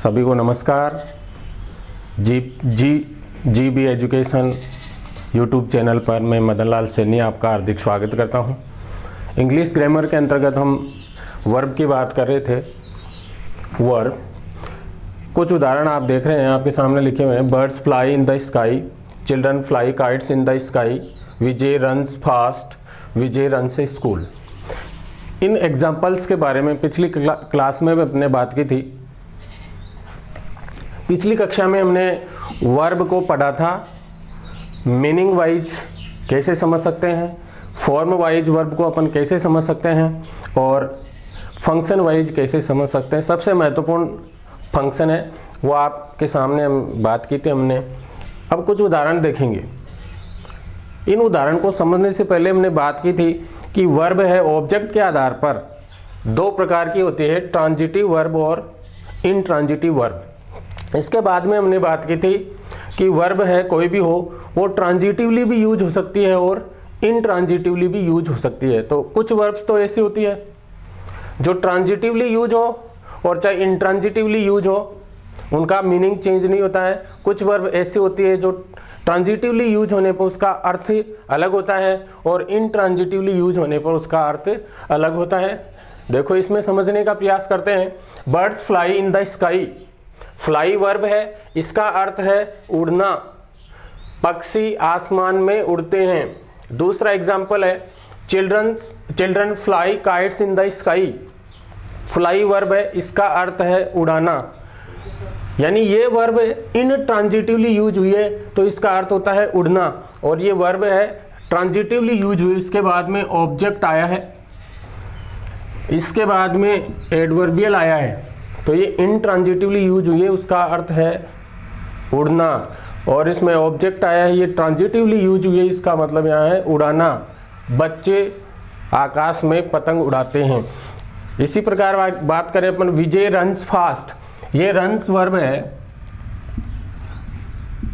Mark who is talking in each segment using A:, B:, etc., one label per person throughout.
A: सभी को नमस्कार। G B education YouTube channel पर मैं मदन लाल सैनी आपका हार्दिक स्वागत करता हूं। इंग्लिश ग्रामर के अंतर्गत हम वर्ब की बात कर रहे थे। वर्ब कुछ उदाहरण आप देख रहे हैं, आपके सामने लिखे हुए हैं। Birds fly in the sky, children fly kites in the sky, Vijay runs fast, Vijay runs school. In examples के बारे में पिछली क्लास में भी अपने बात की थी। पिछली कक्षा में हमने वर्ब को पढ़ा था, मीनिंग वाइज कैसे समझ सकते हैं, फॉर्म वाइज वर्ब को अपन कैसे समझ सकते हैं और फंक्शन वाइज कैसे समझ सकते हैं। सबसे महत्वपूर्ण फंक्शन है वो आपके सामने हम बात की थी हमने। अब कुछ उदाहरण देखेंगे। इन उदाहरण को समझने से पहले हमने बात की थी कि वर्ब है ऑब्जेक्ट के आधार पर दो प्रकार की होती है, ट्रांजिटिव वर्ब और इनट्रांजिटिव वर्ब। इसके बाद में हमने बात की थी कि वर्ब है कोई भी हो वो ट्रांजिटिवली भी यूज हो सकती है और इनट्रांजिटिवली भी यूज हो सकती है। तो कुछ वर्ब्स तो ऐसी होती है जो ट्रांजिटिवली यूज हो और चाहे इनट्रांजिटिवली यूज हो, उनका मीनिंग चेंज नहीं होता है। कुछ वर्ब ऐसी होती है जो ट्रांजिटिवली यूज होने पर उसका अर्थ अलग होता है और इनट्रांजिटिवली यूज होने पर उसका अर्थ अलग होता है। देखो, इसमें समझने का प्रयास करते हैं। Birds fly in the sky, fly verb है, इसका अर्थ है उड़ना, पक्षी आसमान में उड़ते हैं। दूसरा एग्जाम्पल है children fly kites in the sky, fly verb है, इसका अर्थ है उड़ाना। यानी ये वर्ब इनट्रांजिटिवली यूज हुई है तो इसका अर्थ होता है उड़ना, और ये वर्ब है ट्रांजिटिवली यूज हुई, इसके बाद में ऑब्जेक्ट आया है, इसके बाद में एडवर्बियल आया है, तो ये इनट्रांजिटिवली यूज हुई है, उसका अर्थ है उड़ना। और इसमें ऑब्जेक्ट आया है, ये ट्रांजिटिवली यूज हुई है, इसका मतलब यहाँ है उड़ाना। बच्चे आकाश में पतंग उड़ाते हैं। इसी प्रकार बात करें अपन विजय रन्स फास्ट, ये रन्स वर्ब है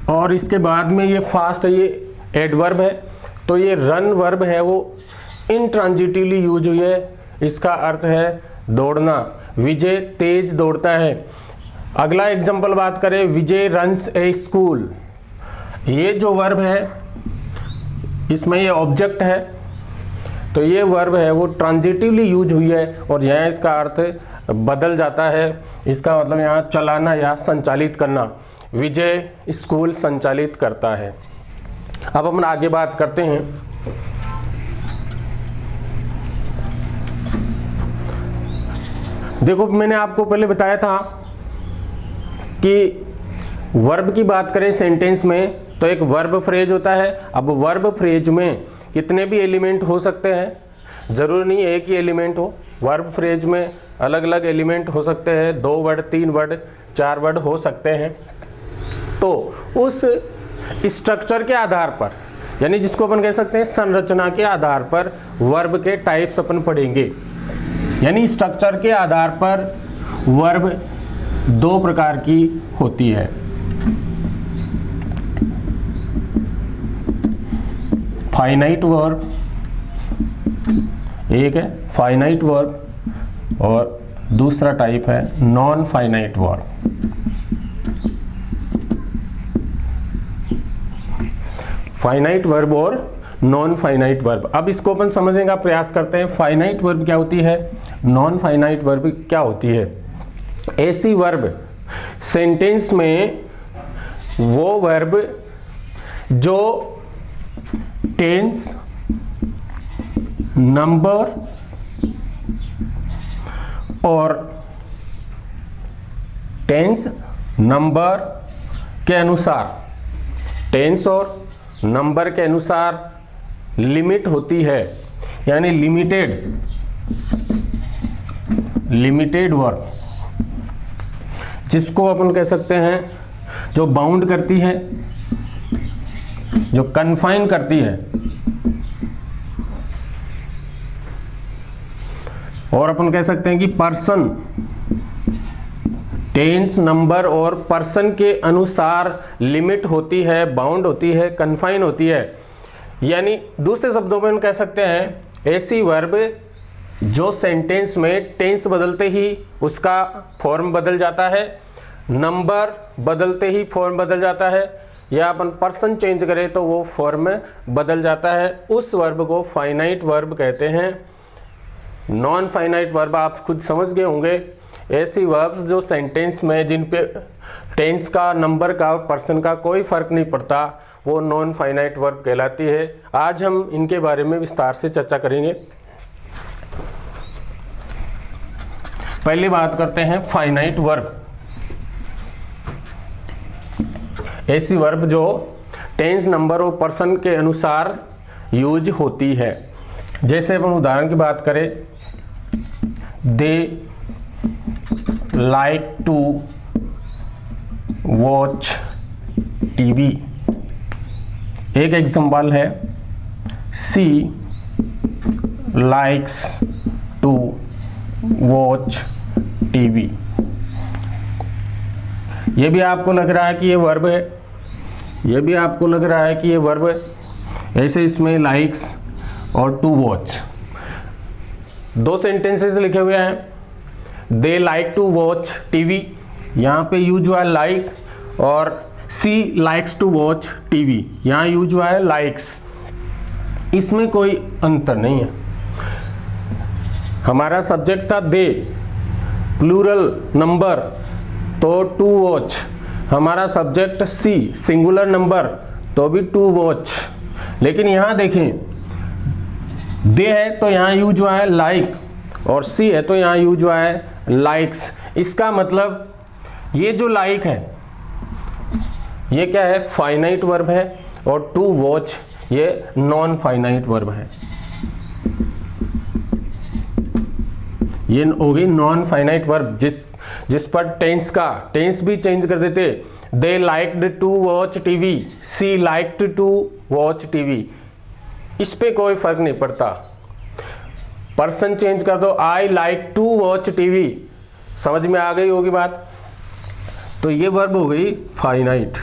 A: और इसके बाद में ये फास्ट है, ये एडवर्ब है, तो ये रन वर्ब है वो इनट्रांजिटिवली यूज हुई है, इसका अर्थ है दौड़ना। विजय तेज दौड़ता है। अगला एग्जांपल बात करें, विजय रन्स ए स्कूल, ये जो वर्ब है इसमें ये ऑब्जेक्ट है, तो ये वर्ब है वो ट्रांजिटिवली यूज हुई है और यहाँ इसका अर्थ बदल जाता है। इसका मतलब यहाँ चलाना या संचालित करना। विजय स्कूल संचालित करता है। अब हम आगे बात करते हैं। देखो, मैंने आपको पहले बताया था कि वर्ब की बात करें सेंटेंस में तो एक वर्ब फ्रेज होता है। अब वर्ब फ्रेज में कितने भी एलिमेंट हो सकते हैं, जरूरी नहीं एक ही एलिमेंट हो। वर्ब फ्रेज में अलग अलग एलिमेंट हो सकते हैं, 2 वर्ड, 3 वर्ड, 4 वर्ड हो सकते हैं। तो उस स्ट्रक्चर के आधार पर, यानी जिसको अपन कह सकते हैं संरचना के आधार पर वर्ब के टाइप्स अपन पढ़ेंगे। यानी स्ट्रक्चर के आधार पर वर्ब 2 प्रकार की होती है। फाइनाइट वर्ब एक है, फाइनाइट वर्ब, और दूसरा टाइप है non finite verb. Finite verb और नॉन फाइनाइट वर्ब। अब इसको अपन समझने का प्रयास करते हैं। फाइनाइट वर्ब क्या होती है, नॉन फाइनाइट वर्ब क्या होती है। ऐसी वर्ब सेंटेंस में वो वर्ब जो टेंस, नंबर और टेंस नंबर के अनुसार, टेंस और नंबर के अनुसार लिमिट होती है, यानी लिमिटेड वर्ब, जिसको अपन कह सकते हैं जो बाउंड करती है, जो कन्फाइन करती है। और अपन कह सकते हैं कि पर्सन, टेंस, नंबर और पर्सन के अनुसार लिमिट होती है, बाउंड होती है, कन्फाइन होती है। यानी दूसरे शब्दों में हम कह सकते हैं ऐसी वर्ब जो सेंटेंस में टेंस बदलते ही उसका फॉर्म बदल जाता है, नंबर बदलते ही फॉर्म बदल जाता है, या अपन पर्सन चेंज करें तो वो फॉर्म बदल जाता है, उस वर्ब को फाइनाइट वर्ब कहते हैं। नॉन फाइनाइट वर्ब आप खुद समझ गए होंगे, ऐसी वर्ब्स जो सेंटेंस में जिन पे टेंस का, नंबर का, पर्सन का कोई फर्क नहीं पड़ता, वो नॉन फाइनाइट वर्ब कहलाती है। आज हम इनके बारे में विस्तार से चर्चा करेंगे। पहले बात करते हैं फाइनाइट वर्ब। ऐसी वर्ब जो टेंस, नंबर और पर्सन के अनुसार यूज होती है। जैसे अपन उदाहरण की बात करें, they like to watch TV. एक एग्जाम्पल है, she likes to watch TV. ये भी आपको लग रहा है कि ये वर्ब है, ये भी आपको लग रहा है कि ये वर्ब है। ऐसे इसमें लाइक्स और टू वॉच दो सेंटेंसेस लिखे हुए हैं। They like to watch TV, यहाँ पे यूज हुआ है लाइक, और she likes to watch TV, यहाँ यूज हुआ है लाइक्स। इसमें कोई अंतर नहीं है। हमारा सब्जेक्ट था दे, प्लूरल नंबर तो टू वॉच। हमारा सब्जेक्ट सी, सिंगुलर नंबर तो भी टू वॉच। लेकिन यहाँ देखें, दे है तो यहाँ यूज हुआ है लाइक, और सी है तो यहाँ यूज हुआ है लाइक्स। इसका मतलब ये जो लाइक है ये क्या है, फाइनाइट वर्ब है, और टू वॉच ये नॉन फाइनाइट वर्ब है। ये हो गई नॉन फाइनाइट वर्ब, जिस पर टेंस भी चेंज कर देते। They liked to watch TV, she liked to watch TV, इस पे कोई फर्क नहीं पड़ता। पर्सन चेंज कर दो, I like to watch TV, समझ में आ गई होगी बात। तो ये वर्ब हो गई फाइनाइट।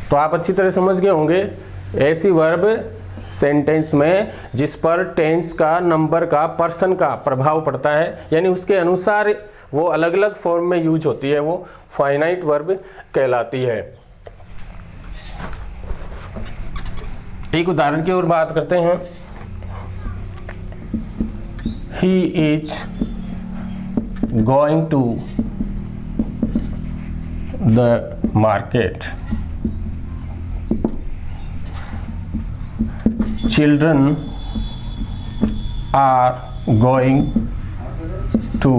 A: तो आप अच्छी तरह समझ गए होंगे, ऐसी वर्ब सेंटेंस में जिस पर टेंस का, नंबर का, पर्सन का प्रभाव पड़ता है, यानी उसके अनुसार वो अलग अलग फॉर्म में यूज होती है, वो फाइनाइट वर्ब कहलाती है। एक उदाहरण की ओर बात करते हैं। He is going to the market. Children are going to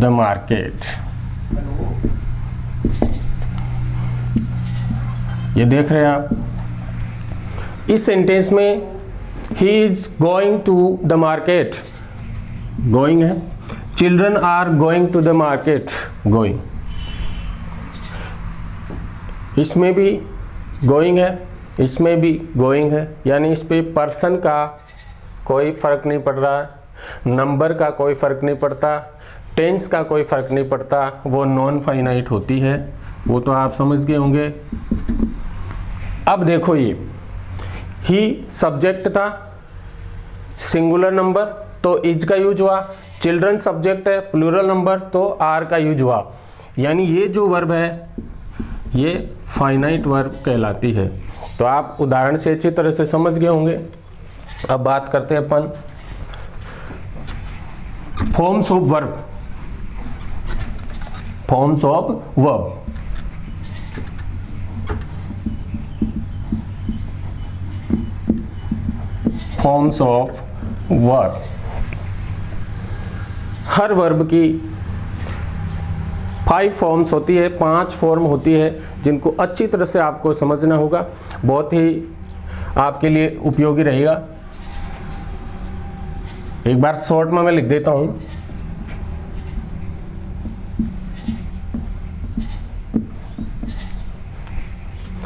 A: the market. ये देख रहे हैं आप, इस सेंटेंस में he is going to the market, going है, children are going to the market, going, इसमें भी going है, इसमें भी गोइंग है, यानी इस पे पर्सन का कोई फर्क नहीं पड़ रहा है, नंबर का कोई फर्क नहीं पड़ता, टेंस का कोई फर्क नहीं पड़ता, वो नॉन फाइनाइट होती है। वो तो आप समझ गए होंगे। अब देखो, ये ही सब्जेक्ट था, सिंगुलर नंबर तो इज का यूज हुआ, चिल्ड्रन सब्जेक्ट है, प्लूरल नंबर तो आर का यूज हुआ, यानी ये जो वर्ब है ये फाइनाइट वर्ब कहलाती है। तो आप उदाहरण से अच्छी तरह से समझ गए होंगे। अब बात करते हैं अपन forms of verb. Forms of verb, forms of verb. हर वर्ब की 5 फॉर्म्स होती है, 5 फॉर्म होती है, जिनको अच्छी तरह से आपको समझना होगा, बहुत ही आपके लिए उपयोगी रहेगा। एक बार शॉर्ट में मैं लिख देता हूं।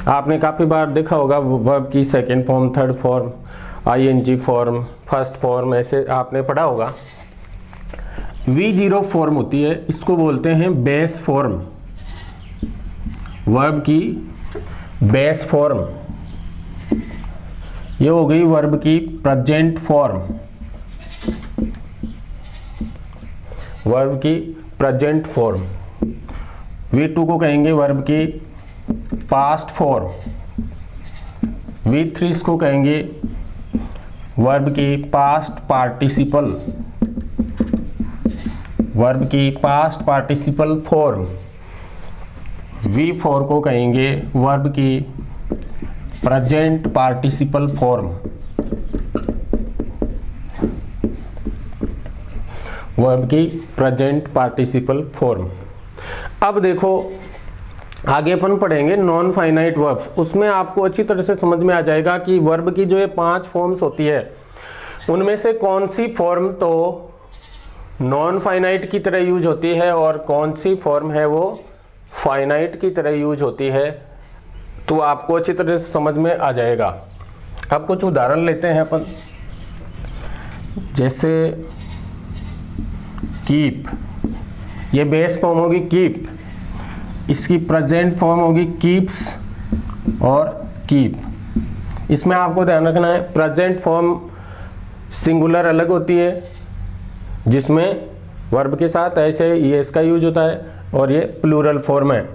A: आपने काफ़ी बार देखा होगा वर्ब की second form, third form, ING form, first form, ऐसे आपने पढ़ा होगा। V0 फॉर्म होती है, इसको बोलते हैं बेस फॉर्म। वर्ब की बेस फॉर्म, ये हो गई वर्ब की प्रेजेंट फॉर्म। वर्ब की प्रेजेंट फॉर्म, V2 को कहेंगे वर्ब की पास्ट फॉर्म, V3 को कहेंगे वर्ब की पास्ट पार्टिसिपल, वर्ब की पास्ट पार्टिसिपल फॉर्म, V4 को कहेंगे वर्ब की प्रेजेंट पार्टिसिपल फॉर्म, वर्ब की प्रेजेंट पार्टिसिपल फॉर्म। अब देखो आगे अपन पढ़ेंगे नॉन फाइनाइट वर्ब्स, उसमें आपको अच्छी तरह से समझ में आ जाएगा कि वर्ब की जो ये 5 फॉर्म्स होती है उनमें से कौन सी फॉर्म तो नॉन फाइनाइट की तरह यूज होती है और कौन सी फॉर्म है वो फाइनाइट की तरह यूज होती है, तो आपको अच्छी तरह से समझ में आ जाएगा। अब कुछ उदाहरण लेते हैं अपन, जैसे कीप, ये बेस फॉर्म होगी कीप, इसकी प्रेजेंट फॉर्म होगी कीप्स और कीप। इसमें आपको ध्यान रखना है प्रेजेंट फॉर्म सिंगुलर अलग होती है जिसमें वर्ब के साथ ऐसे ईएस का यूज होता है, और ये प्लूरल फॉर्म है।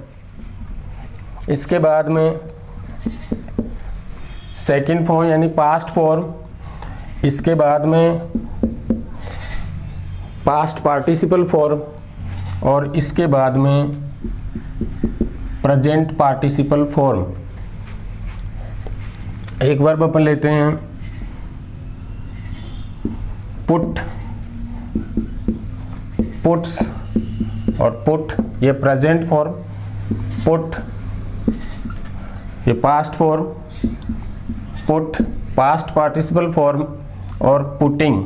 A: इसके बाद में सेकंड फॉर्म यानी पास्ट फॉर्म, इसके बाद में पास्ट पार्टिसिपल फॉर्म, और इसके बाद में प्रेजेंट पार्टिसिपल फॉर्म। एक वर्ब अपन लेते हैं पुट, पुट्स और पुट, ये प्रेजेंट फॉर्म, पुट ये past form, put past participle form, और पुटिंग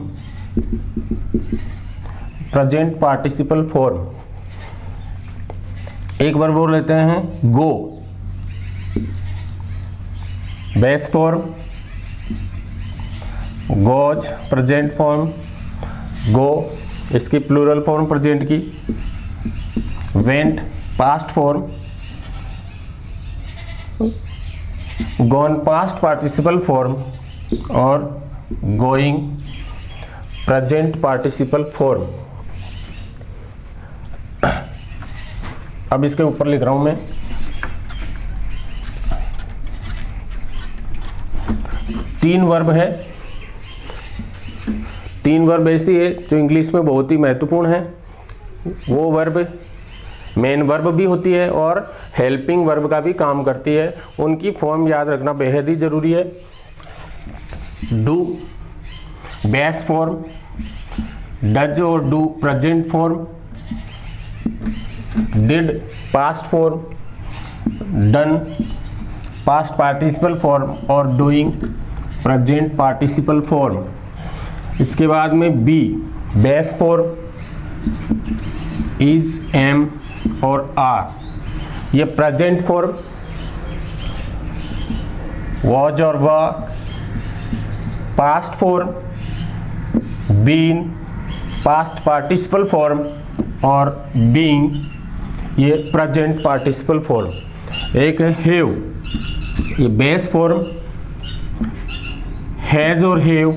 A: प्रेजेंट पार्टिसिपल फॉर्म। एक बार बोल लेते हैं go, base form, goes present form, go इसकी प्लूरल फॉर्म प्रेजेंट की, went past form, gone past participle form, और गोइंग प्रेजेंट पार्टिसिपल फॉर्म। अब इसके ऊपर लिख रहा हूं मैं, तीन वर्ब है, तीन वर्ब ऐसी है जो इंग्लिश में बहुत ही महत्वपूर्ण है। वो वर्ब मेन वर्ब भी होती है और हेल्पिंग वर्ब का भी काम करती है, उनकी फॉर्म याद रखना बेहद ही जरूरी है। डू बेस फॉर्म, डज और do present form, did past form, done past participle form, और डूइंग प्रेजेंट पार्टिसिपल फॉर्म। इसके बाद में be base form, is, am और आर ये प्रेजेंट फॉर्म, वॉज और were past form, been past participle form, और being ये present participle form. एक है हैव, ये बेस फॉर्म, हैज और have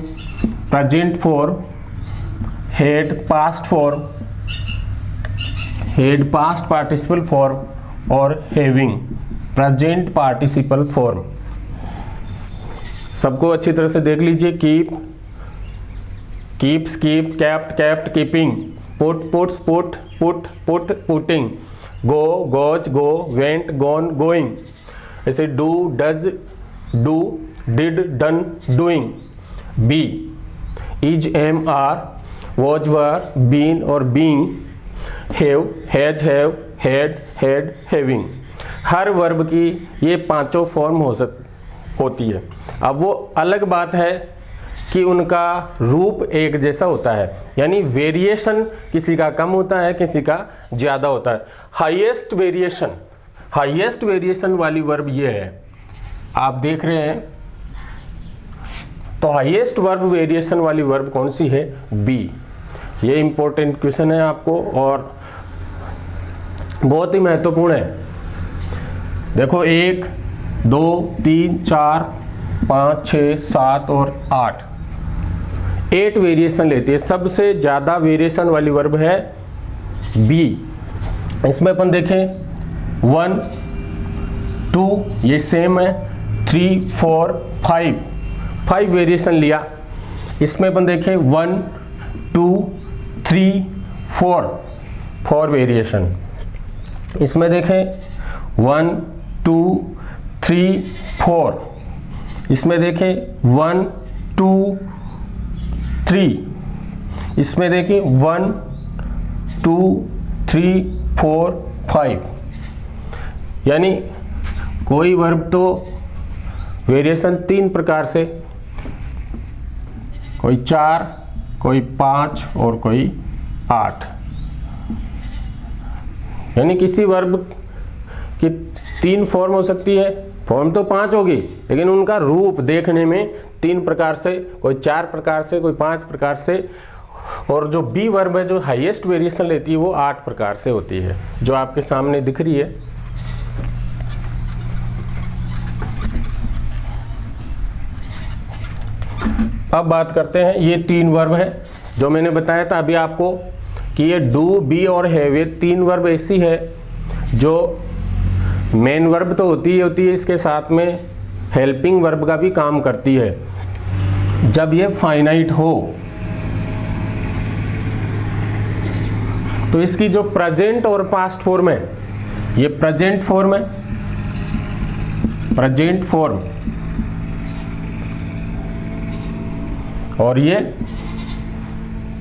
A: present form, had past form, had past participle form, और हैविंग प्रेजेंट पार्टिसिपल फॉर्म। सबको अच्छी तरह से देख लीजिए। Keep, keeps, keep, kept, kept, keeping, put, puts, put, put, put, putting, go, goes, go, went, gone, going. ऐसे do, does, do, did, done, doing. Be is, am, are, was, were, been और being, have, has, have, had, had, having. हर verb की ये पांचों form होती है। अब वो अलग बात है कि उनका रूप एक जैसा होता है, यानी वेरिएशन किसी का कम होता है, किसी का ज़्यादा होता है। हाईएस्ट वेरिएशन वाली वर्ब ये है, आप देख रहे हैं। तो हाईएस्ट वर्ब वेरिएशन वाली वर्ब कौन सी है? बी। ये इंपॉर्टेंट क्वेश्चन है आपको और बहुत ही महत्वपूर्ण है। देखो 1 2 3 4 5 6 7 और 8 वेरिएशन लेती है। सबसे ज़्यादा वेरिएशन वाली वर्ब है बी, इसमें अपन देखें 1 2 ये सेम है, 3 4 5 वेरिएशन लिया। इसमें अपन देखें 1 2 3 4 वेरिएशन। इसमें देखें 1 2 3 4, इसमें देखें 1 2 3, इसमें देखें 1 2 3 4 5। यानी कोई वर्ब तो वेरिएशन 3 प्रकार से, कोई 4, कोई 5 और कोई 8। यानी किसी वर्ब की 3 फॉर्म हो सकती है, फॉर्म तो 5 होगी लेकिन उनका रूप देखने में 3 प्रकार से, कोई 4 प्रकार से, कोई 5 प्रकार से, और जो बी वर्ब है जो हाईएस्ट वेरिएशन लेती है वो 8 प्रकार से होती है, जो आपके सामने दिख रही है। अब बात करते हैं, ये 3 वर्ब है जो मैंने बताया था अभी आपको कि ये डू, बी और हैव, ये 3 वर्ब ऐसी है जो मेन वर्ब तो होती है, इसके साथ में हेल्पिंग वर्ब का भी काम करती है। जब ये फाइनाइट हो तो इसकी जो प्रेजेंट और पास्ट फॉर्म है, ये प्रेजेंट फॉर्म है, प्रेजेंट फॉर्म, और ये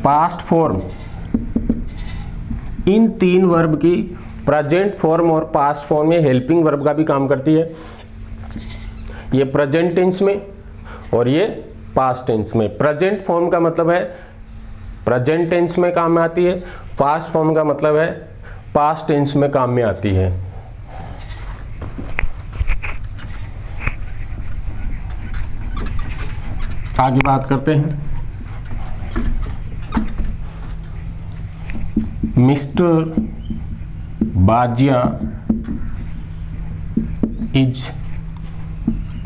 A: पास्ट फॉर्म, इन 3 वर्ब की प्रेजेंट फॉर्म और पास्ट फॉर्म में हेल्पिंग वर्ब का भी काम करती है। ये प्रेजेंट टेंस में और ये पास्ट टेंस में। प्रेजेंट फॉर्म का मतलब है प्रेजेंट टेंस में काम में आती है, पास्ट फॉर्म का मतलब है पास्ट टेंस में काम में आती है। आगे बात करते हैं। Mister Bajia is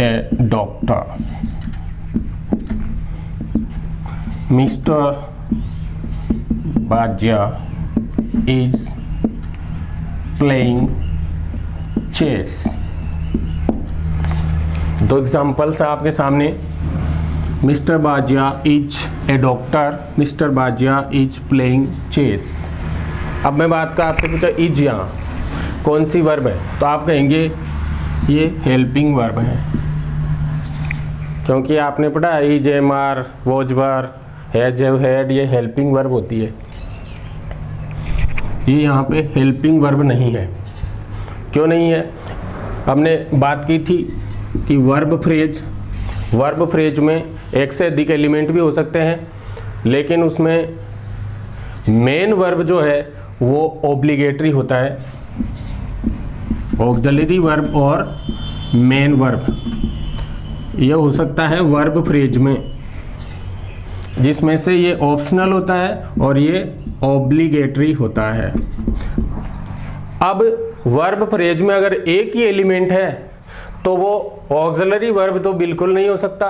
A: a doctor. Mister Bajia is playing chess. 2 examples है आपके सामने। Mister Bajia is a doctor, mister Bajia is playing chess. अब मैं बात का आपसे पूछा इज यहाँ कौन सी वर्ब है, तो आप कहेंगे ये हेल्पिंग वर्ब है, क्योंकि आपने पढ़ा is, am are, was were, has, have, had, ये हेल्पिंग वर्ब होती है। ये यहाँ पे हेल्पिंग वर्ब नहीं है। क्यों नहीं है? हमने बात की थी कि वर्ब फ्रेज में एक से अधिक एलिमेंट भी हो सकते हैं, लेकिन उसमें मेन वर्ब जो है वो ऑब्लिगेटरी होता है। ऑक्सिलरी वर्ब और मेन वर्ब ये हो सकता है वर्ब फ्रेज में, जिसमें से ये ऑप्शनल होता है और ये ऑब्लिगेटरी होता है। अब वर्ब फ्रेज में अगर एक ही एलिमेंट है तो वो ऑक्सिलरी वर्ब तो बिल्कुल नहीं हो सकता,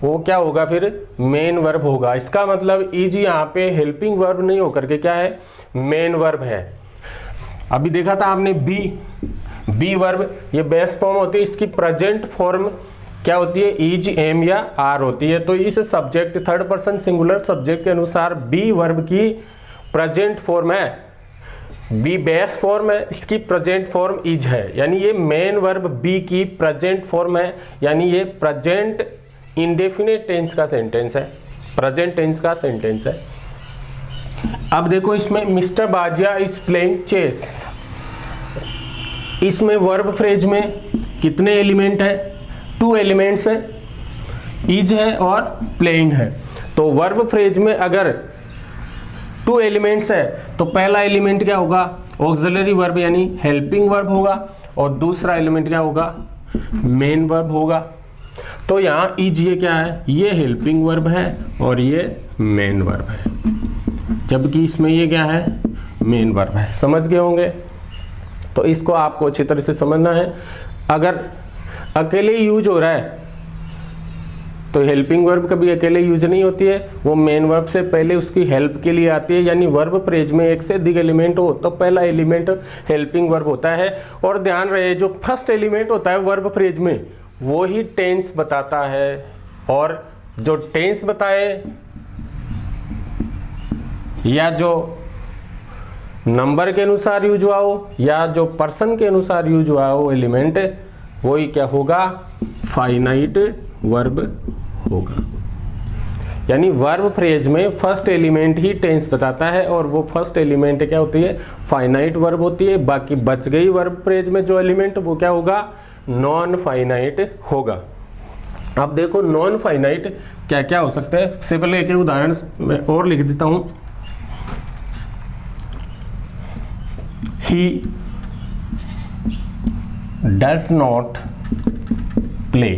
A: वो क्या होगा फिर? मेन वर्ब होगा। इसका मतलब इज यहाँ पे हेल्पिंग वर्ब नहीं होकर के क्या है? मेन वर्ब है। अभी देखा था आपने बी वर्ब, ये बेस फॉर्म होती है, इसकी प्रेजेंट फॉर्म क्या होती है? इज, एम या आर होती है। तो इस subject third person singular subject के अनुसार बी वर्ब की प्रेजेंट फॉर्म है, बी बेस फॉर्म है, इसकी प्रेजेंट फॉर्म इज है, यानी ये मेन वर्ब बी की प्रेजेंट फॉर्म है, यानी ये प्रेजेंट इंडेफिनिट टेंस का सेंटेंस है, प्रेजेंट टेंस का सेंटेंस है। अब देखो इसमें mister Bajia is playing chess, इसमें वर्ब फ्रेज में कितने एलिमेंट है? 2 एलिमेंट्स है, इज है और प्लेइंग है। तो वर्ब फ्रेज में अगर 2 एलिमेंट्स है तो पहला एलिमेंट क्या होगा? ऑक्सिलरी वर्ब यानी हेल्पिंग वर्ब होगा, और दूसरा एलिमेंट क्या होगा? मेन वर्ब होगा। तो यहाँ इज ये क्या है? ये हेल्पिंग वर्ब है और ये मेन वर्ब है, जबकि इसमें ये क्या है? मेन वर्ब है। समझ गए होंगे? तो इसको आपको अच्छी तरह से समझना है। अगर अकेले यूज हो रहा है तो हेल्पिंग वर्ब कभी अकेले यूज नहीं होती है, वो मेन वर्ब से पहले उसकी हेल्प के लिए आती है। यानी वर्ब फ्रेज में एक से अधिक एलिमेंट हो तो पहला एलिमेंट हेल्पिंग वर्ब होता है। और ध्यान रहे जो फर्स्ट एलिमेंट होता है वर्ब फ्रेज में वो ही टेंस बताता है, और जो टेंस बताए या जो नंबर के अनुसार यूज हुआ हो या जो पर्सन के अनुसार यूज हुआ हो एलिमेंट, वही क्या होगा, फाइनाइट वर्ब होगा। यानी वर्ब फ्रेज में फर्स्ट एलिमेंट ही टेंस बताता है, और वो फर्स्ट एलिमेंट क्या होती है, फाइनाइट वर्ब होती है। बाकी बच गई वर्ब फ्रेज में जो एलिमेंट वो क्या होगा, नॉन फाइनाइट होगा। अब देखो नॉन फाइनाइट क्या क्या हो सकता है। सबसे पहले एक उदाहरण मैं और लिख देता हूं। He does not play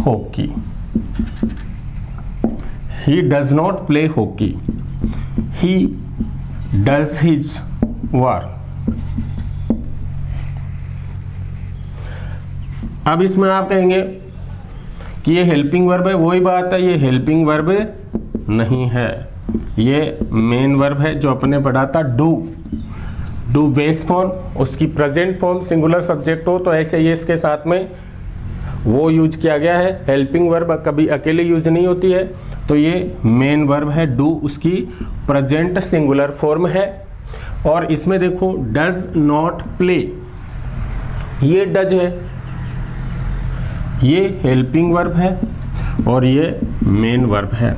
A: hockey. He does not play hockey. He does his work. अब इसमें आप कहेंगे कि ये हेल्पिंग वर्ब है, वही बात है, ये हेल्पिंग वर्ब नहीं है, ये मेन वर्ब है जो अपने पढ़ा था डू बेस फॉर्म, उसकी प्रेजेंट फॉर्म सिंगुलर सब्जेक्ट हो तो ऐसे ये इसके साथ में वो यूज किया गया है। हेल्पिंग वर्ब कभी अकेले यूज नहीं होती है, तो ये मेन वर्ब है डू, उसकी प्रेजेंट सिंगुलर फॉर्म है। और इसमें देखो डज नॉट प्ले, ये डज है, ये हेल्पिंग वर्ब है और ये मेन वर्ब है।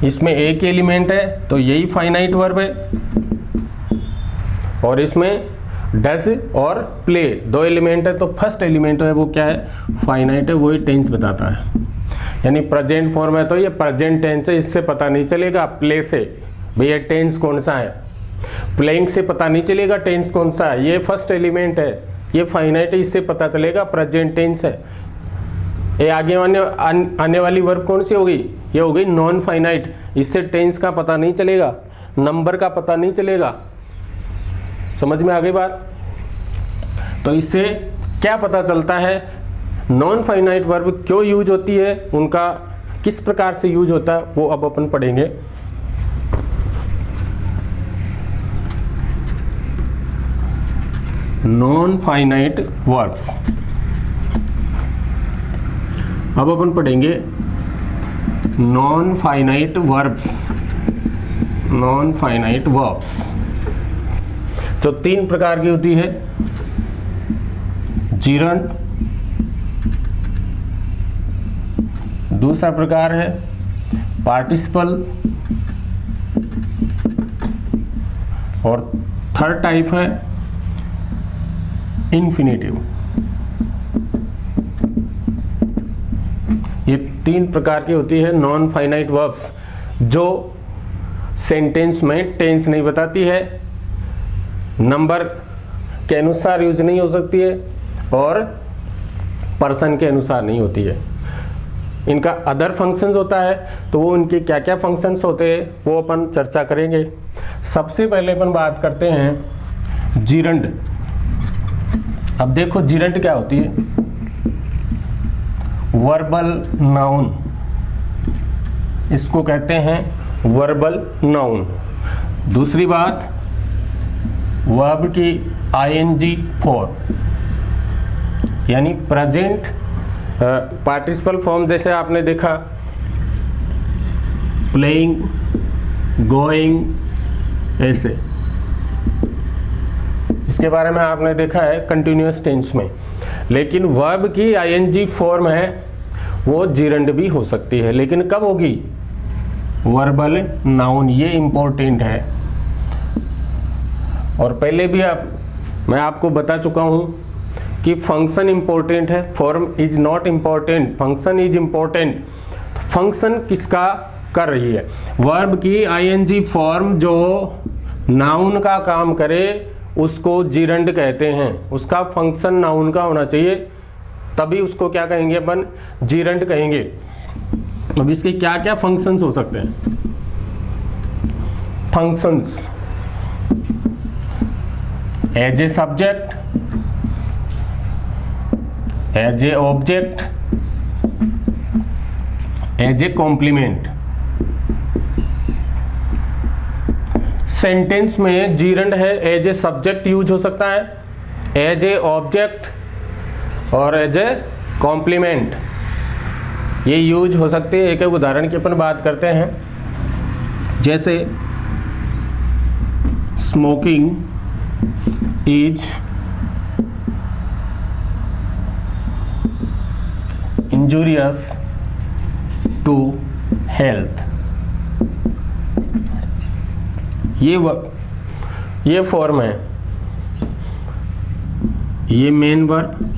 A: इसमें एक एलिमेंट है तो यही फाइनाइट वर्ब है, और इसमें डज और प्ले दो एलिमेंट है तो फर्स्ट एलिमेंट है वो क्या है, फाइनाइट है, वही टेंस बताता है। यानी प्रेजेंट फॉर्म है तो ये प्रेजेंट टेंस है, इससे पता नहीं चलेगा प्ले से भैया टेंस कौन सा है, प्लेइंग से पता नहीं चलेगा टेंस कौन सा है। ये फर्स्ट एलिमेंट है, ये फाइनाइट है, इससे पता चलेगा प्रेजेंट टेंस है। ये आगे आने वाली वर्ब कौन सी होगी, ये हो गई नॉन फाइनाइट, इससे टेंस का पता नहीं चलेगा, नंबर का पता नहीं चलेगा। समझ में आ गई बात। तो इससे क्या पता चलता है नॉन फाइनाइट वर्ब क्यों यूज होती है, उनका किस प्रकार से यूज होता है, वो अब अपन पढ़ेंगे। नॉन फाइनाइट वर्ब्स अब अपन पढ़ेंगे non finite verbs. Non finite verbs तो तीन प्रकार की होती है, जिरंड, दूसरा प्रकार है पार्टिसिपल, और थर्ड टाइप है इन्फिनेटिव। ये तीन प्रकार की होती है नॉन फाइनाइट वर्ब्स, जो सेंटेंस में टेंस नहीं बताती है, नंबर के अनुसार यूज नहीं हो सकती है, और पर्सन के अनुसार नहीं होती है। इनका अदर फंक्शंस होता है, तो वो इनके क्या क्या फंक्शंस होते हैं वो अपन चर्चा करेंगे। सबसे पहले अपन बात करते हैं जिरंड। अब देखो जिरंड क्या होती है, वर्बल नाउन, इसको कहते हैं वर्बल नाउन। दूसरी बात वर्ब की आईएनजी फॉर्म, यानी प्रेजेंट पार्टिसिपल फॉर्म, जैसे आपने देखा प्लेइंग, गोइंग, ऐसे इसके बारे में आपने देखा है कंटिन्यूअस टेंस में। लेकिन वर्ब की आईएनजी फॉर्म है वो जिरंड भी हो सकती है, लेकिन कब होगी, वर्बल नाउन, ये इंपॉर्टेंट है। और पहले भी मैं आपको बता चुका हूं कि फंक्शन इंपॉर्टेंट है, form is not important, function is important. Function किसका कर रही है, वर्ब की आईएनजी फॉर्म जो नाउन का काम करे उसको जिरंड कहते हैं, उसका फंक्शन नाउन का होना चाहिए, तभी उसको क्या कहेंगे अपन, जिरंड कहेंगे। अब इसके क्या क्या फंक्शंस हो सकते हैं, functions as a subject, as a object, as a complement. Sentence में जीरंड है, एज ए सब्जेक्ट यूज हो सकता है, एज ए ऑब्जेक्ट और एज ए कॉम्प्लीमेंट, ये यूज हो सकती है। एक एक उदाहरण की अपन बात करते हैं, जैसे smoking is injurious to health. ये फॉर्म है, ये मेन वर्ब।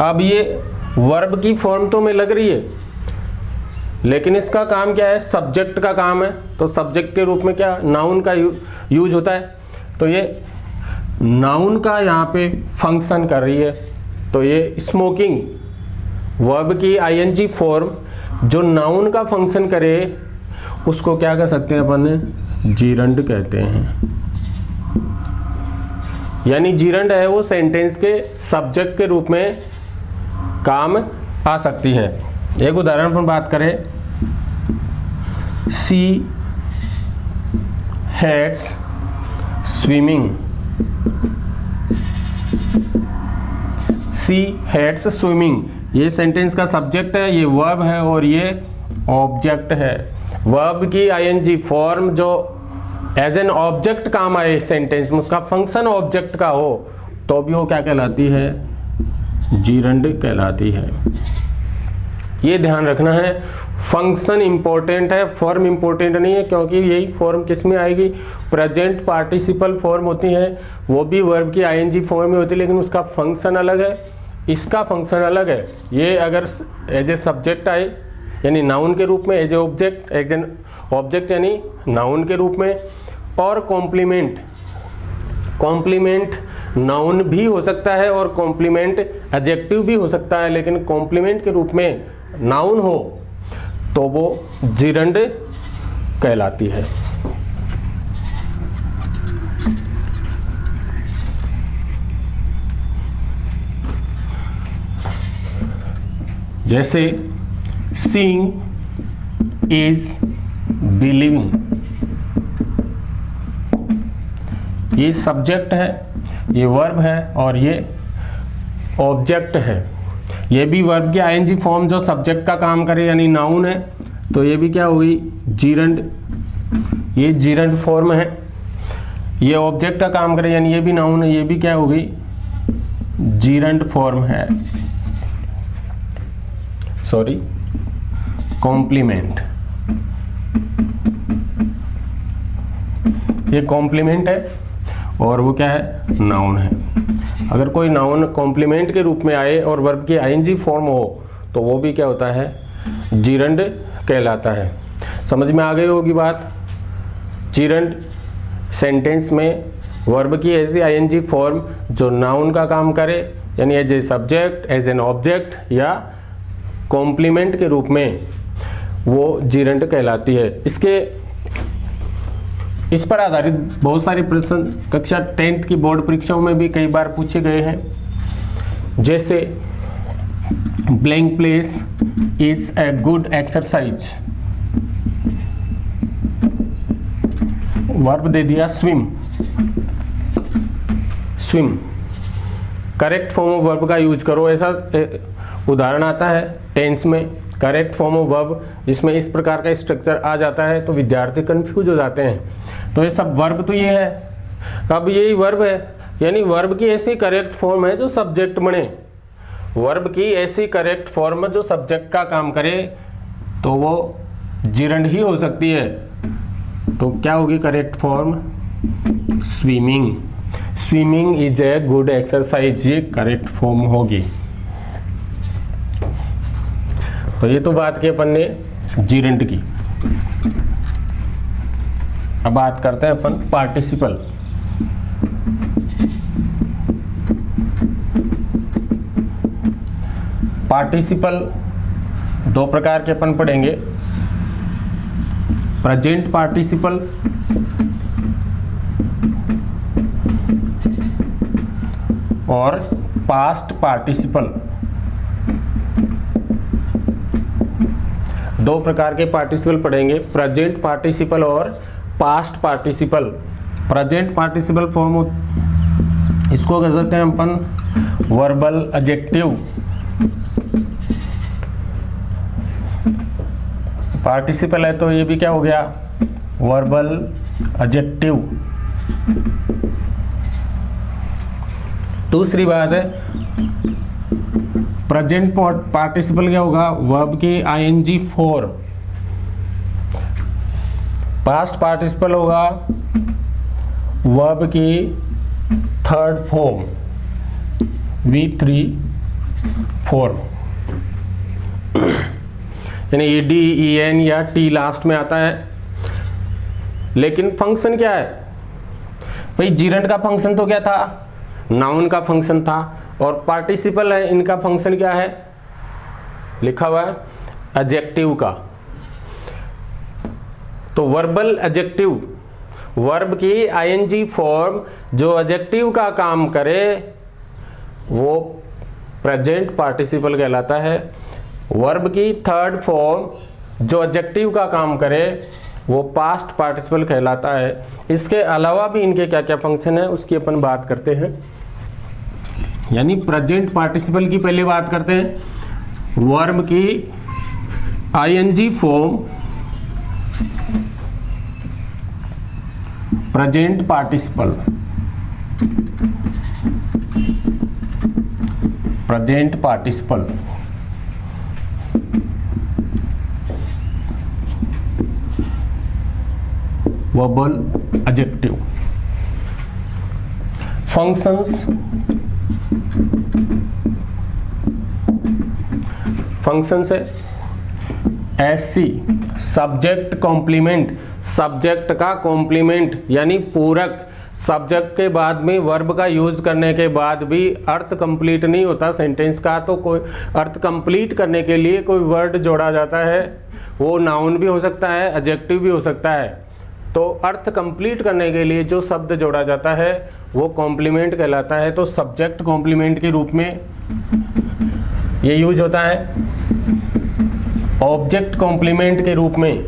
A: अब ये वर्ब की फॉर्म तो में लग रही है, लेकिन इसका काम क्या है, सब्जेक्ट का काम है। तो सब्जेक्ट के रूप में क्या नाउन का यूज होता है, तो ये नाउन का यहाँ पे फंक्शन कर रही है। तो ये स्मोकिंग वर्ब की आईएनजी फॉर्म जो नाउन का फंक्शन करे उसको क्या कह सकते हैं अपन, जीरंड कहते हैं। यानी जीरंड है वो सेंटेंस के सब्जेक्ट के रूप में काम आ सकती है। एक उदाहरण पर बात करें, she hates swimming. She hates swimming, ये सेंटेंस का सब्जेक्ट है, ये वर्ब है और ये ऑब्जेक्ट है। वर्ब की आईएनजी फॉर्म जो एज एन ऑब्जेक्ट काम आए सेंटेंस में, उसका फंक्शन ऑब्जेक्ट का हो तो भी वो क्या कहलाती है, जीरंड कहलाती है। ये ध्यान रखना है, फंक्शन इंपॉर्टेंट है, फॉर्म इंपॉर्टेंट नहीं है, क्योंकि यही फॉर्म किस में आएगी, प्रेजेंट पार्टिसिपल फॉर्म होती है, वो भी वर्ब की आईएनजी फॉर्म में होती है, लेकिन उसका फंक्शन अलग है, इसका फंक्शन अलग है। ये अगर एज ए सब्जेक्ट आए यानी नाउन के रूप में, एज एन ऑब्जेक्ट यानी नाउन के रूप में, और कॉम्प्लीमेंट नाउन भी हो सकता है और कॉम्प्लीमेंट एडजेक्टिव भी हो सकता है, लेकिन कॉम्प्लीमेंट के रूप में नाउन हो तो वो जीरंड कहलाती है। जैसे सीइंग इज बिलीविंग, ये सब्जेक्ट है, ये वर्ब है और ये ऑब्जेक्ट है। ये भी वर्ब की आईएनजी फॉर्म जो सब्जेक्ट का काम करे यानी नाउन है, तो ये भी क्या होगी, जीरंड। ये जीरंड फॉर्म है। ये ऑब्जेक्ट का काम करे यानी ये भी नाउन है, ये भी क्या होगी, जीरंड फॉर्म है, सॉरी कॉम्प्लीमेंट। ये कॉम्प्लीमेंट है और वो क्या है, नाउन है। अगर कोई नाउन कॉम्प्लीमेंट के रूप में आए और वर्ब की आईएनजी फॉर्म हो तो वो भी क्या होता है, जीरंड कहलाता है। समझ में आ गई होगी बात। जीरंड सेंटेंस में वर्ब की ऐसी आईएनजी फॉर्म जो नाउन का काम करे यानी as a subject, as an object या कॉम्प्लीमेंट के रूप में वो जीरंड कहलाती है। इस पर आधारित बहुत सारे प्रश्न कक्षा 10th की बोर्ड परीक्षाओं में भी कई बार पूछे गए हैं। जैसे blank place is a good exercise, verb दे दिया swim. Correct form of verb का यूज करो, ऐसा उदाहरण आता है टेंस में। करेक्ट फॉर्म ऑफ वर्ब जिसमें इस प्रकार का स्ट्रक्चर आ जाता है तो विद्यार्थी कंफ्यूज हो जाते हैं। तो ये सब वर्ब तो ये है, अब यही वर्ब है, यानी वर्ब की ऐसी करेक्ट फॉर्म है जो सब्जेक्ट बने। वर्ब की ऐसी करेक्ट फॉर्म जो सब्जेक्ट का काम करे तो वो जीरंड ही हो सकती है। तो क्या होगी correct form, swimming. Swimming is a good exercise, ये करेक्ट फॉर्म होगी। तो ये तो बात की अपन ने जीरंड की। अब बात करते हैं अपन पार्टिसिपल। पार्टिसिपल दो प्रकार के अपन पढ़ेंगे, प्रेजेंट पार्टिसिपल और पास्ट पार्टिसिपल। दो प्रकार के पार्टिसिपल पढ़ेंगे, प्रेजेंट पार्टिसिपल और past participle. Present participle form इसको कह सकते हैं अपन वर्बल एडजेक्टिव। पार्टिसिपल है तो ये भी क्या हो गया, वर्बल एडजेक्टिव। दूसरी बात है प्रेजेंट पार्टिसिपल क्या होगा, वर्ब की आईएनजी फॉर्म। पास्ट पार्टिसिपल होगा वर्ब की थर्ड फॉर्म, V3 फॉर्म, यानी ED, EN या T लास्ट में आता है। लेकिन फंक्शन क्या है भाई, जीरेंट का फंक्शन तो क्या था, नाउन का फंक्शन था, और पार्टिसिपल है इनका फंक्शन क्या है, लिखा हुआ है एडजेक्टिव का। तो वर्बल एडजेक्टिव, वर्ब की आईएनजी फॉर्म जो एडजेक्टिव का काम करे वो प्रेजेंट पार्टिसिपल कहलाता है। वर्ब की थर्ड फॉर्म जो एडजेक्टिव का काम करे वो पास्ट पार्टिसिपल कहलाता है। इसके अलावा भी इनके क्या क्या फंक्शन है उसकी अपन बात करते हैं। यानी प्रेजेंट पार्टिसिपल की पहले बात करते हैं। वर्ब की ING form present participle, present participle verbal adjective. Functions, function से SC सब्जेक्ट कॉम्प्लीमेंट, सब्जेक्ट का कॉम्प्लीमेंट यानी पूरक। सब्जेक्ट के बाद में वर्ब का यूज करने के बाद भी अर्थ कंप्लीट नहीं होता सेंटेंस का, तो कोई अर्थ कंप्लीट करने के लिए कोई वर्ड जोड़ा जाता है। वो नाउन भी हो सकता है, एडजेक्टिव भी हो सकता है। तो अर्थ कंप्लीट करने के लिए जो शब्द जोड़ा जाता है वो कॉम्प्लीमेंट कहलाता है। तो सब्जेक्ट कॉम्प्लीमेंट के रूप में ये यूज होता है। ऑब्जेक्ट कॉम्प्लीमेंट के रूप में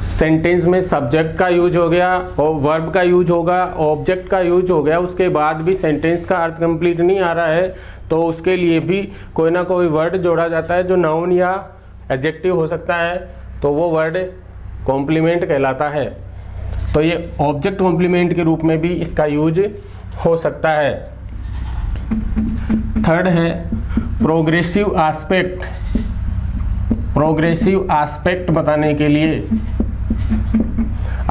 A: सेंटेंस में सब्जेक्ट का यूज हो गया और वर्ब का यूज होगा, ऑब्जेक्ट का यूज हो गया, उसके बाद भी सेंटेंस का अर्थ कंप्लीट नहीं आ रहा है तो उसके लिए भी कोई ना कोई वर्ड जोड़ा जाता है जो नाउन या एडजेक्टिव हो सकता है, तो वो वर्ड कॉम्प्लीमेंट कहलाता है। तो ये ऑब्जेक्ट कॉम्प्लीमेंट के रूप में भी इसका यूज हो सकता है। थर्ड है प्रोग्रेसिव एस्पेक्ट। प्रोग्रेसिव एस्पेक्ट बताने के लिए,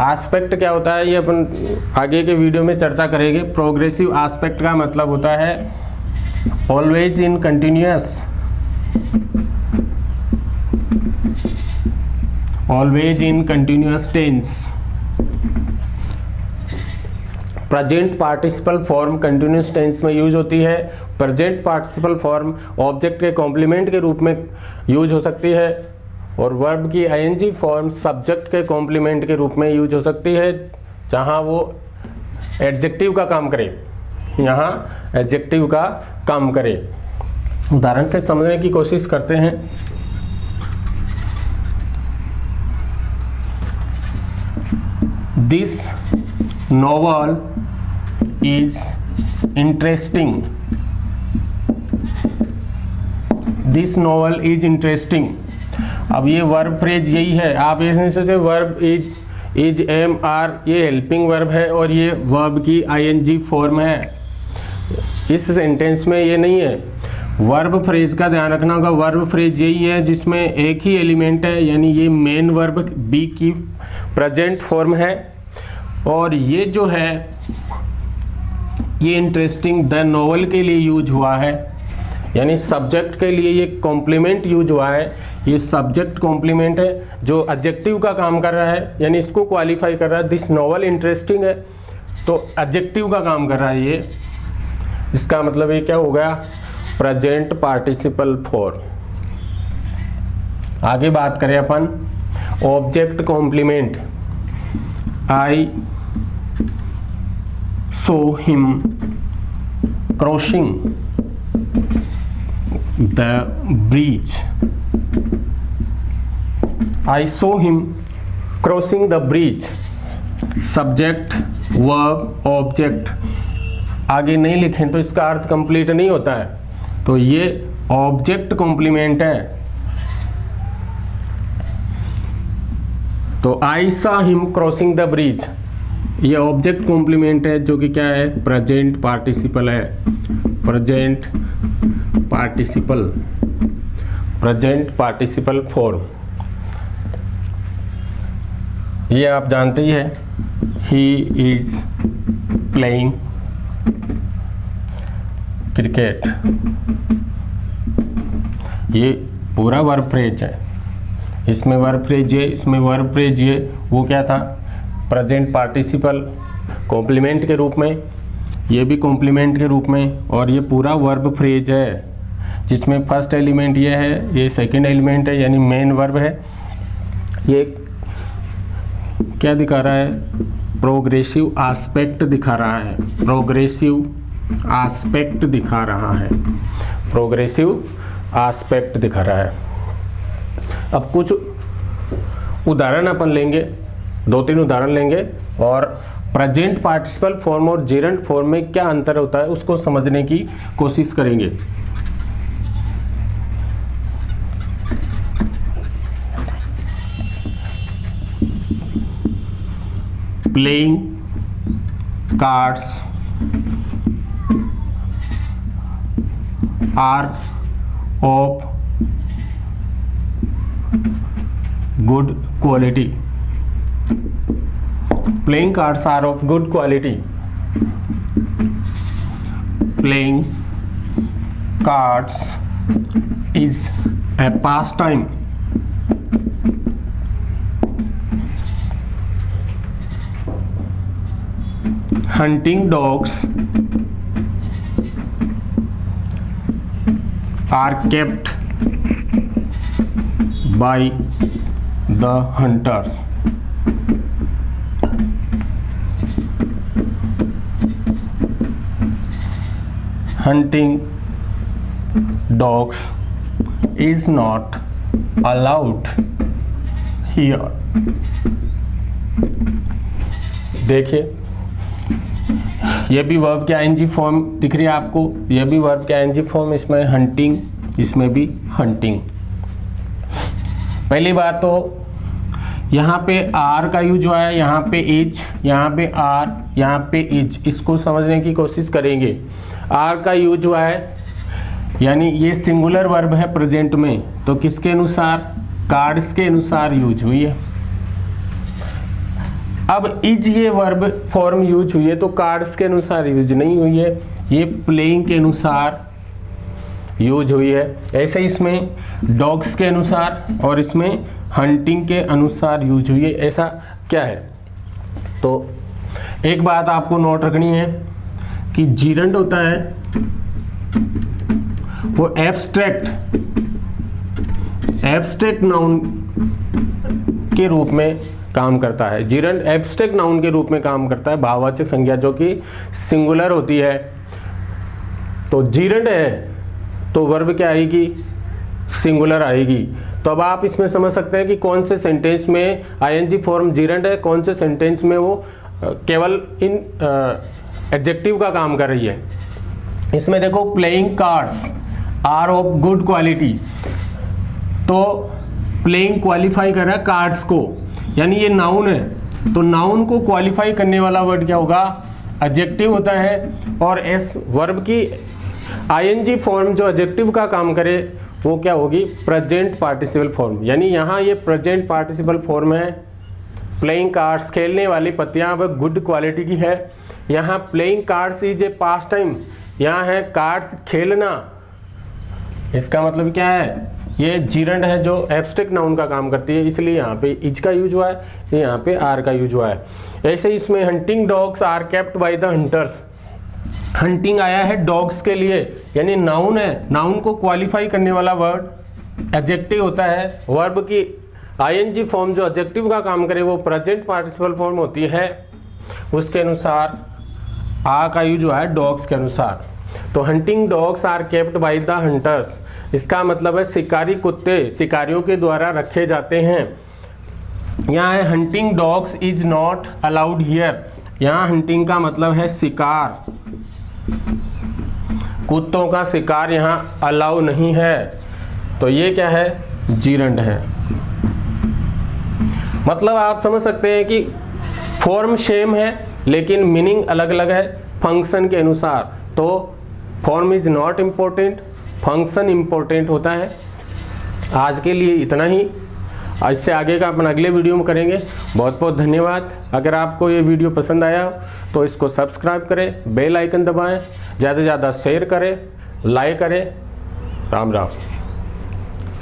A: एस्पेक्ट क्या होता है ये अपन आगे के वीडियो में चर्चा करेंगे। प्रोग्रेसिव एस्पेक्ट का मतलब होता है always in continuous, always in continuous tense. Present participle form continuous tense में यूज होती है। प्रेजेंट पार्टिसिपल फॉर्म ऑब्जेक्ट के कॉम्प्लीमेंट के रूप में यूज हो सकती है और वर्ब की आईएनजी फॉर्म सब्जेक्ट के कॉम्प्लीमेंट के रूप में यूज हो सकती है जहां वो एडजेक्टिव का काम करे, यहाँ एडजेक्टिव का काम करे। उदाहरण से समझने की कोशिश करते हैं। This novel is interesting, this novel is interesting. अब ये वर्ब फ्रेज यही है, आप ऐसे सोचे वर्ब इज एम आर ये हेल्पिंग वर्ब है और ये वर्ब की आईएनजी फॉर्म है। इस सेंटेंस में ये नहीं है। वर्ब फ्रेज का ध्यान रखना होगा। वर्ब फ्रेज यही है जिसमें एक ही एलिमेंट है, यानी ये मेन वर्ब बी की प्रेजेंट फॉर्म है और ये जो है ये इंटरेस्टिंग द नॉवल के लिए यूज हुआ है, यानी सब्जेक्ट के लिए ये कॉम्प्लीमेंट यूज हुआ है। ये सब्जेक्ट कॉम्प्लीमेंट है जो एडजेक्टिव का काम कर रहा है, यानी इसको क्वालिफाई कर रहा है। दिस नॉवल इंटरेस्टिंग है तो एडजेक्टिव का काम कर रहा है ये। इसका मतलब ये क्या हो गया, प्रेजेंट पार्टिसिपल फॉर्म। आगे बात करें अपन object complement. I saw him crossing the bridge. I saw him crossing the bridge, subject verb object आगे नहीं लिखें तो इसका अर्थ कंप्लीट नहीं होता है, तो ये ऑब्जेक्ट कॉम्प्लीमेंट है। तो I saw him crossing the bridge, ये ऑब्जेक्ट कॉम्प्लीमेंट है जो कि क्या है, प्रेजेंट पार्टिसिपल है, प्रेजेंट पार्टिसिपल फॉर्म। ये आप जानते ही है, ही इज प्लेइंग क्रिकेट, ये पूरा वर्ब फ्रेज है, इसमें वर्ब फ्रेज है, इसमें वर्ब फ्रेज है, वो क्या था, प्रेजेंट पार्टिसिपल कॉम्प्लीमेंट के रूप में, ये भी कॉम्प्लीमेंट के रूप में, और ये पूरा वर्ब फ्रेज है जिसमें फर्स्ट एलिमेंट ये है, ये सेकंड एलिमेंट है यानी मेन वर्ब है। ये क्या दिखा रहा है, प्रोग्रेसिव आस्पेक्ट दिखा रहा है, प्रोग्रेसिव आस्पेक्ट दिखा रहा है, प्रोग्रेसिव आस्पेक्ट दिखा रहा है। अब कुछ उदाहरण अपन लेंगे, 2-3 उदाहरण लेंगे और प्रेजेंट पार्टिसिपल फॉर्म और जेरंड फॉर्म में क्या अंतर होता है उसको समझने की कोशिश करेंगे। Playing cards are of good quality, playing cards are of good quality, playing cards is a pastime, hunting dogs are kept by the hunters, hunting dogs is not allowed here। देखिए ये भी verb के ING form दिख रही है आपको, ये भी वर्ब के आईएनजी फॉर्म, इसमें हंटिंग, इसमें भी हंटिंग। पहली बात तो यहाँ पे आर का यूज हुआ है, यहाँ पे इज, यहाँ पे आर, यहाँ पे इज, इसको समझने की कोशिश करेंगे। आर का यूज हुआ है यानी ये सिंगुलर वर्ब है प्रेजेंट में, तो किसके अनुसार, कार्ड्स के अनुसार यूज हुई है। अब इज ये वर्ब फॉर्म यूज हुई है तो कार्ड्स के अनुसार यूज नहीं हुई है, ये प्लेइंग के अनुसार यूज हुई है। ऐसे इसमें डॉग्स के अनुसार और इसमें हंटिंग के अनुसार यूज हुई है। ऐसा क्या है, तो एक बात आपको नोट रखनी है कि जीरंड होता है वो एब्स्ट्रैक्ट नाउन के रूप में काम करता है। जीरंड एब्स्ट्रैक्ट नाउन के रूप में काम करता है, भाववाचक संज्ञा जो कि सिंगुलर होती है। तो जीरंड है तो वर्ब क्या आएगी, सिंगुलर आएगी। तो अब आप इसमें समझ सकते हैं कि कौन से सेंटेंस में आईएनजी फॉर्म जीरंड है, कौन से सेंटेंस में वो केवल इन एडजेक्टिव का काम कर रही है। इसमें देखो playing cards are of good quality, तो प्लेइंग क्वालिफाई कर रहा है कार्ड्स को, यानी ये नाउन है तो नाउन को क्वालिफाई करने वाला वर्ड क्या होगा, एडजेक्टिव होता है। और एस वर्ब की आईएनजी फॉर्म जो एडजेक्टिव का काम करे वो क्या होगी, प्रेजेंट पार्टिसिपल फॉर्म। यानी यहाँ ये प्रेजेंट पार्टिसिपल फॉर्म है। प्लेइंग कार्ड्स, खेलने वाली पत्तियाँ वह गुड क्वालिटी की है। यहाँ playing cards is a pass time, यहाँ है कार्ड्स खेलना, इसका मतलब क्या है, ये जीरंड है जो एब्स्ट्रैक्ट नाउन का काम करती है, इसलिए यहाँ पे इज का यूज हुआ है, यहाँ पे आर का यूज हुआ है। ऐसे ही इसमें hunting dogs are kept by the hunters, hunting आया है डॉग्स के लिए, यानी नाउन है, नाउन को क्वालिफाई करने वाला वर्ड एडजेक्टिव होता है। वर्ब की आईएनजी फॉर्म जो एडजेक्टिव का काम करे वो प्रेजेंट पार्टिसिपल फॉर्म होती है, उसके अनुसार आ का यूज हुआ है डॉग्स के अनुसार। तो hunting dogs are kept by the hunters, इसका मतलब है शिकारी कुत्ते शिकारियों के द्वारा रखे जाते हैं। यहाँ है hunting dogs is not allowed here. यहाँ हंटिंग का मतलब है शिकार, कुत्तों का शिकार यहाँ अलाउ नहीं है। तो ये क्या है, जीरंड है। मतलब आप समझ सकते हैं कि फॉर्म सेम है लेकिन मीनिंग अलग अलग है फंक्शन के अनुसार। तो form is not important, function important होता है। आज के लिए इतना ही, इससे आगे का अपन अगले वीडियो में करेंगे। बहुत बहुत धन्यवाद। अगर आपको ये वीडियो पसंद आया तो इसको सब्सक्राइब करें, बेल आइकन दबाएं, ज़्यादा से ज़्यादा शेयर करें, लाइक करें। राम राम।